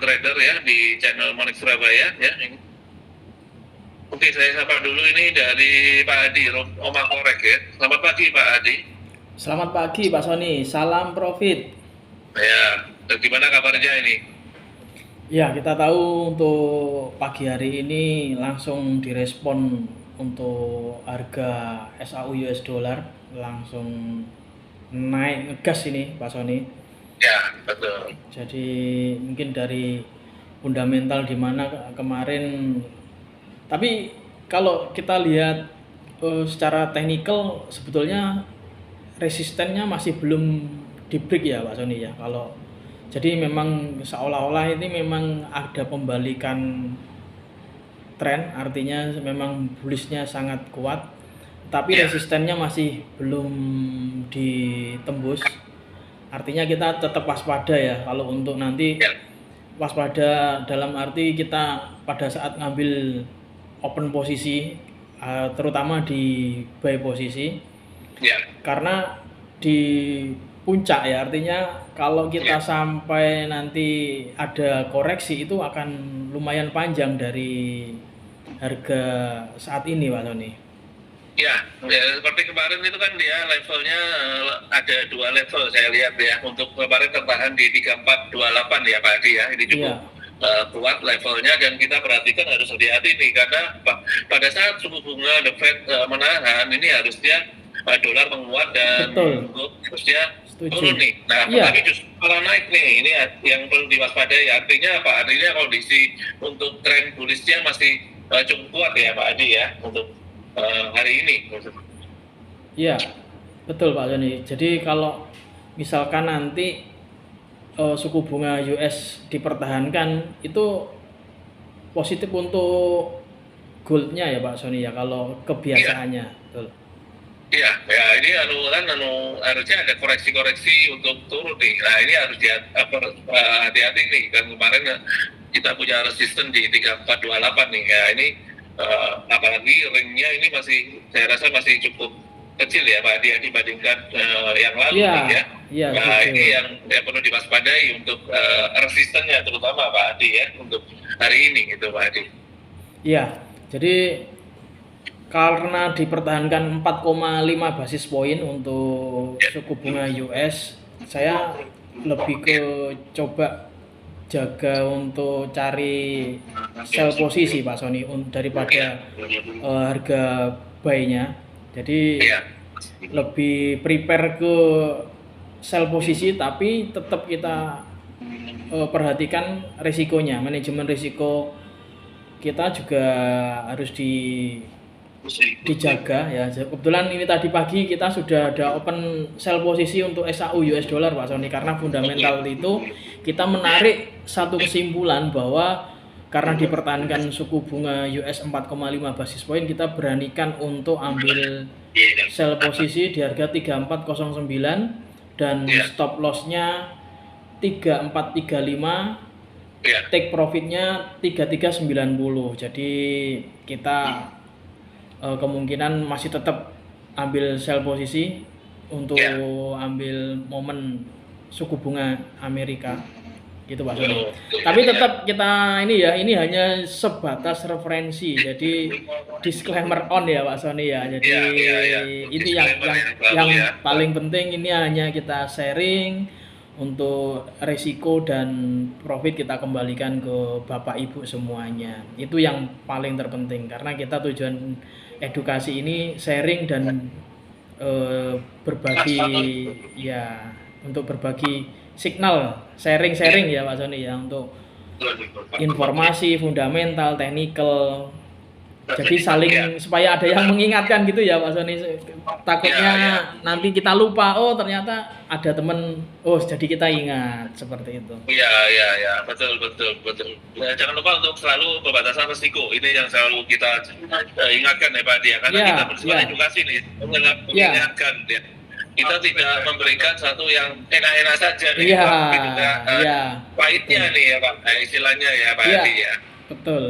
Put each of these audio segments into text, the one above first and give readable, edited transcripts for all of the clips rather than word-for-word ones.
trader ya di channel Monex Surabaya ya. Oke, saya sapa dulu ini dari Pak Adi, Oma Korek ya. Selamat pagi Pak Adi. Selamat pagi Pak Sony, salam profit. Ya, gimana kabarnya ini? Ya, kita tahu untuk pagi hari ini langsung direspon untuk harga SAU US dollar langsung naik ngegas ini Pak Sony. Ya, betul. Jadi mungkin dari fundamental di mana kemarin, tapi kalau kita lihat secara teknikal sebetulnya resistennya masih belum di break ya Pak Sony ya. Kalau jadi memang seolah-olah ini memang ada pembalikan tren, artinya memang bullishnya sangat kuat, tapi Ya, resistennya masih belum ditembus. Artinya kita tetap waspada ya kalau untuk nanti, ya, waspada dalam arti kita pada saat ngambil open posisi, terutama di buy posisi, ya, karena di puncak ya, artinya kalau kita ya. sampai nanti ada koreksi itu akan lumayan panjang dari harga saat ini Pak Tony. Ya, ya, seperti kemarin itu kan dia levelnya ada dua level saya lihat ya. Untuk kemarin tertahan di 3428 ya Pak Adi ya. Ini cukup Iya, kuat levelnya dan kita perhatikan harus hati-hati nih karena pada saat suku bunga The Fed menahan ini harusnya dolar menguat dan betul, harusnya turun setuju. nih. Nah, Iya, tapi justru malah naik nih. Ini yang perlu diwaspadai. Artinya apa? Artinya kondisi untuk tren bullishnya masih cukup kuat ya Pak Adi ya untuk hari ini. iya, betul Pak Tony. Jadi kalau misalkan nanti suku bunga US dipertahankan, itu positif untuk goldnya ya Pak Sony ya, kalau Iya, kebiasaannya. Betul. iya, ya ini harusnya ada koreksi-koreksi untuk turun nih. Nah ini harus hati-hati nih kan kemarin kita punya resisten di 3428 nih. Ya ini apalagi ringnya ini masih saya rasa masih cukup kecil ya Pak Adi ya, dibandingkan yang lalu Iya, nih ya. iya Nah betul. ini yang perlu diwaspadai untuk resistennya terutama Pak Adi ya untuk hari ini gitu Pak Adi. Iya, jadi karena dipertahankan 4,5 basis poin untuk Ya, suku bunga US, saya lebih ke coba jaga untuk cari sell posisi Pak Sony ya, daripada harga buy-nya. Jadi ya, lebih prepare ke sell posisi, tapi tetap kita perhatikan risikonya, manajemen risiko kita juga harus dijaga ya. Kebetulan ini tadi pagi kita sudah ada open sell posisi untuk SAU US dollar Pak Sony, karena fundamental itu kita menarik satu kesimpulan bahwa karena dipertahankan suku bunga US 4,5 basis poin, kita beranikan untuk ambil sell posisi di harga 3409 dan ya, stop lossnya 3435, ya. take profitnya 3390. Jadi kita kemungkinan masih tetap ambil sell posisi untuk Ya, ambil momen suku bunga Amerika gitu Pak Sony. betul. Tapi Ya, tetap kita ini hanya sebatas referensi. Jadi disclaimer on ya Pak Sony ya. Jadi ya, ya, ya. ini yang Disclaimer yang yang selalu yang ya. paling penting, ini hanya kita sharing untuk resiko dan profit kita kembalikan ke Bapak Ibu semuanya. Itu yang paling terpenting karena kita tujuan edukasi ini sharing dan berbagi ya, untuk berbagi signal, sharing ya Pak Sony ya, untuk informasi fundamental, teknikal. Jadi saling Ya, supaya ada yang mengingatkan gitu ya Pak Sony. ya, Takutnya ya. nanti kita lupa, oh ternyata ada temen, oh jadi kita ingat seperti itu. Iya, iya, ya, betul, betul, betul. Ya, jangan lupa untuk selalu pembatasan risiko. Ini yang selalu kita ingatkan ya Pak Dia, karena kita Ya, bersifat ya, edukasi nih, ya, mengingatkan ya. Kita tidak memberikan satu yang enak-enak saja nih, iya, tapi juga iya, pahitnya betul. nih ya Pak, istilahnya ya Pak Iya, Adi ya. betul.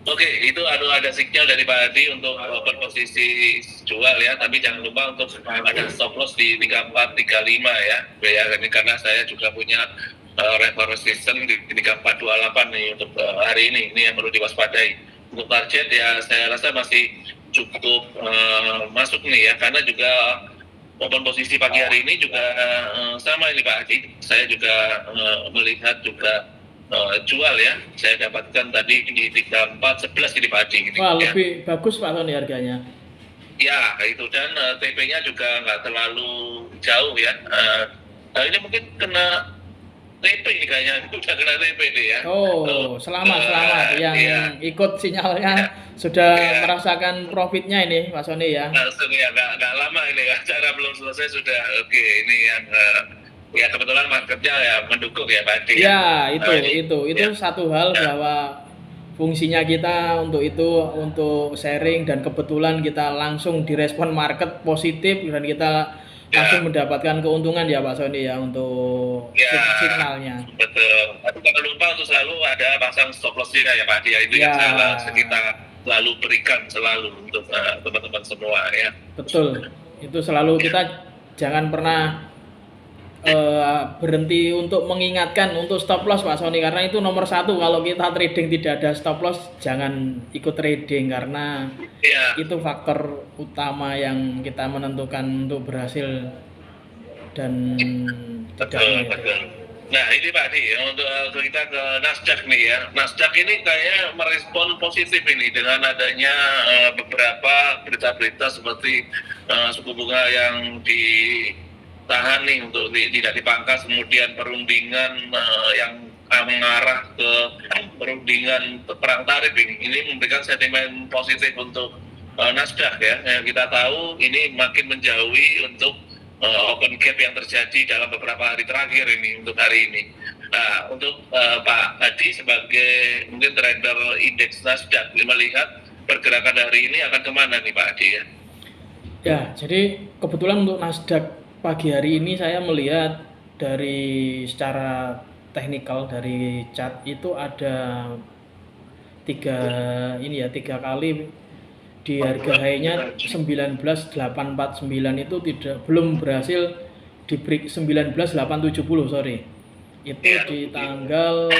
Oke, itu ada signal dari Pak Adi untuk open posisi jual ya, tapi jangan lupa untuk ada stop loss di 3435 ya. Ya, ini karena saya juga punya level resistance di 3428 nih untuk hari ini yang perlu diwaspadai. Untuk target ya saya rasa masih cukup masuk nih ya, karena juga open posisi pagi hari ini juga sama ini Pak Adi. Saya juga melihat juga jual ya. Saya dapatkan tadi di 3411 ini Pak Adi. Wah, Ya. lebih bagus Pak Sony harganya. Ya, itu dan TP-nya juga nggak terlalu jauh ya. Ini mungkin kena TP ini kayaknya, udah kena TP deh ya. Oh, selamat yang iya. ikut sinyalnya sudah Iya. merasakan profitnya ini Pak Sony ya. Langsung ya, nggak lama ini ya, acara belum selesai sudah oke. Ini yang ya kebetulan marketnya ya mendukung ya Pak Adi. Ya, Ini, itu ya. satu hal bahwa fungsinya kita untuk untuk sharing, dan kebetulan kita langsung direspon market positif dan kita langsung mendapatkan keuntungan ya Pak Sony ya untuk signalnya. Betul. Tapi jangan lupa untuk selalu ada pasang stop loss-nya ya Pak Adi ya. Itu yang kita selalu berikan selalu untuk teman-teman semua ya. Betul. Itu selalu kita jangan pernah berhenti untuk mengingatkan untuk stop loss Pak Sony, karena itu nomor satu. Kalau kita trading tidak ada stop loss, jangan ikut trading, karena itu faktor utama yang kita menentukan untuk berhasil dan tidaknya. Betul. Nah ini Pak Adi, untuk kita ke Nasdaq nih ya. Nasdaq ini kayaknya merespon positif ini dengan adanya beberapa berita-berita seperti suku bunga yang ditahan nih untuk tidak dipangkas, kemudian perundingan yang mengarah ke perundingan perang tarif ini memberikan sentimen positif untuk Nasdaq ya. Kita tahu ini makin menjauhi untuk open gap yang terjadi dalam beberapa hari terakhir ini untuk hari ini. Nah, untuk Pak Adi sebagai mungkin trader indeks Nasdaq melihat pergerakan hari ini akan kemana nih Pak Adi ya? Ya, jadi kebetulan untuk Nasdaq pagi hari ini saya melihat dari secara teknikal dari chart itu ada tiga kali di harga high-nya 19.849 itu belum berhasil di break 19.870 sorry. Itu di tanggal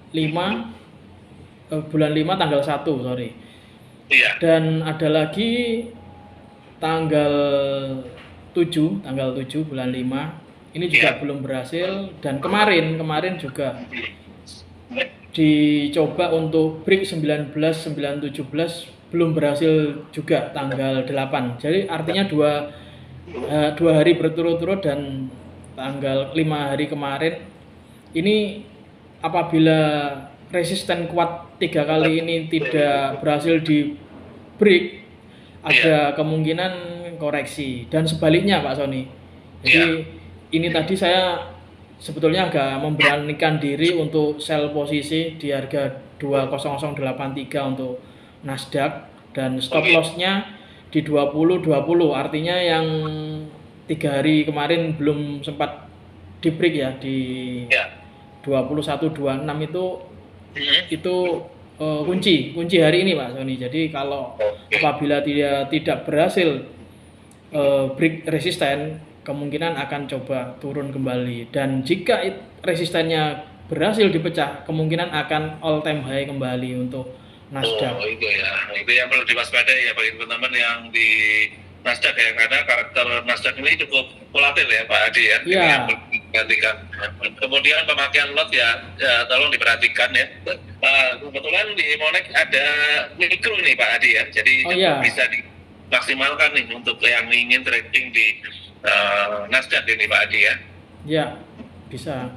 5 bulan 5 tanggal 1 sorry. Dan ada lagi tanggal 7 bulan 5 ini juga belum berhasil, dan kemarin juga dicoba untuk break 19.917 belum berhasil juga tanggal 8. Jadi artinya dua hari berturut-turut, dan tanggal 5 hari kemarin ini apabila resisten kuat 3 kali ini tidak berhasil di break, ada kemungkinan koreksi, dan sebaliknya Pak Sony. Jadi ini tadi saya sebetulnya agak memberanikan diri untuk sell posisi di harga 20083 untuk Nasdaq, dan stop loss-nya di 2020, artinya yang 3 hari kemarin belum sempat di break ya di 2126 itu kunci hari ini Pak Sony. Jadi kalau apabila dia tidak berhasil break resisten, kemungkinan akan coba turun kembali, dan jika resistennya berhasil dipecah, kemungkinan akan all time high kembali untuk Nasdaq. Itu yang perlu diwaspadai ya bagi teman-teman yang di Nasdaq ya, karena karakter Nasdaq ini cukup volatil ya Pak Adi ya. Ini yang perlu diperhatikan. Kemudian pemakaian lot ya tolong diperhatikan ya. Kebetulan di Monex ada mikro nih Pak Adi ya, jadi bisa dimaksimalkan nih untuk yang ingin trading di Nasdaq ini Pak Adi ya. Ya, bisa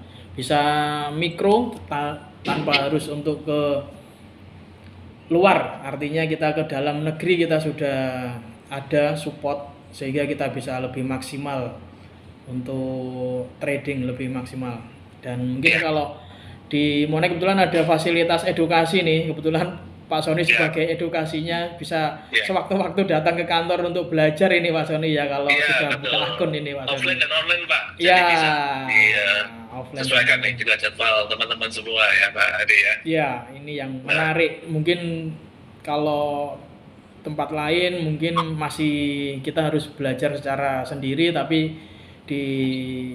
mikro tanpa harus untuk ke luar, artinya kita ke dalam negeri kita sudah ada support sehingga kita bisa lebih maksimal untuk trading, lebih maksimal. Dan mungkin kalau di Monex kebetulan ada fasilitas edukasi nih, kebetulan Pak Sony sebagai edukasinya bisa sewaktu-waktu datang ke kantor untuk belajar ini Pak Sony ya, kalau sudah buka akun ini Pak Sony. Offline dan online Pak. Iya. Offline. Sesuaikan nih juga jadwal teman-teman semua ya Pak Adi ya. Iya, ini yang menarik. Mungkin kalau tempat lain mungkin masih kita harus belajar secara sendiri, tapi di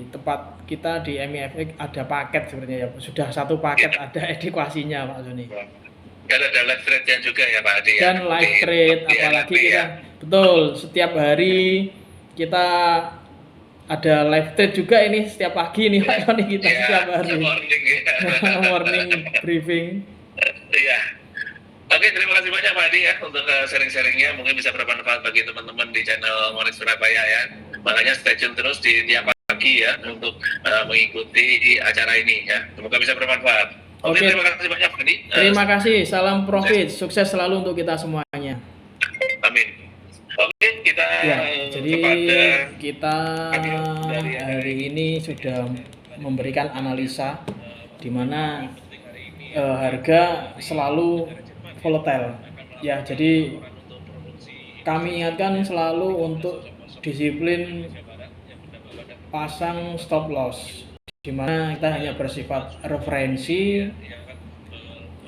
tempat kita di MIFX ada paket sebenarnya ya. Sudah satu paket ada edukasinya Pak Sony. Dan ada live trade-nya juga ya Pak Adi ya. Dan live trade apalagi kita betul setiap hari kita ada live trade juga ini setiap pagi nih Pak Sony kita setiap hari. Morning ya. Morning briefing. Iya. Oke, terima kasih banyak Pak Adi ya untuk sharing-sharingnya. Mungkin bisa bermanfaat bagi teman-teman di channel Monex Surabaya ya. Makanya stay tune terus di tiap pagi ya untuk mengikuti acara ini ya. Semoga bisa bermanfaat. Oke, terima kasih banyak Pak Adi. Terima kasih, salam profit, sukses selalu untuk kita semuanya. Amin. Oke, kita ya, jadi kita hari ini sudah memberikan analisa di mana harga selalu volatile. Ya, jadi kami ingatkan selalu untuk disiplin pasang stop loss, di mana kita hanya bersifat referensi,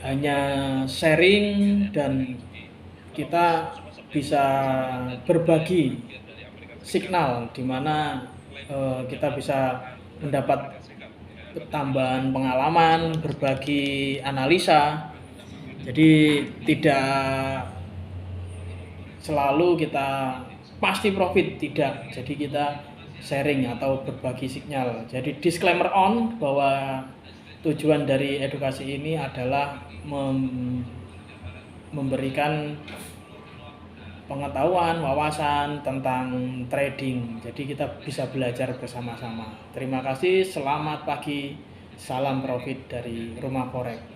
hanya sharing, dan kita bisa berbagi signal di mana kita bisa mendapat tambahan pengalaman, berbagi analisa. Jadi tidak selalu kita pasti profit, tidak. Jadi kita sharing atau berbagi signal. Jadi disclaimer on bahwa tujuan dari edukasi ini adalah memberikan pengetahuan, wawasan tentang trading. Jadi kita bisa belajar bersama-sama. Terima kasih, selamat pagi, salam profit dari Rumah Forex.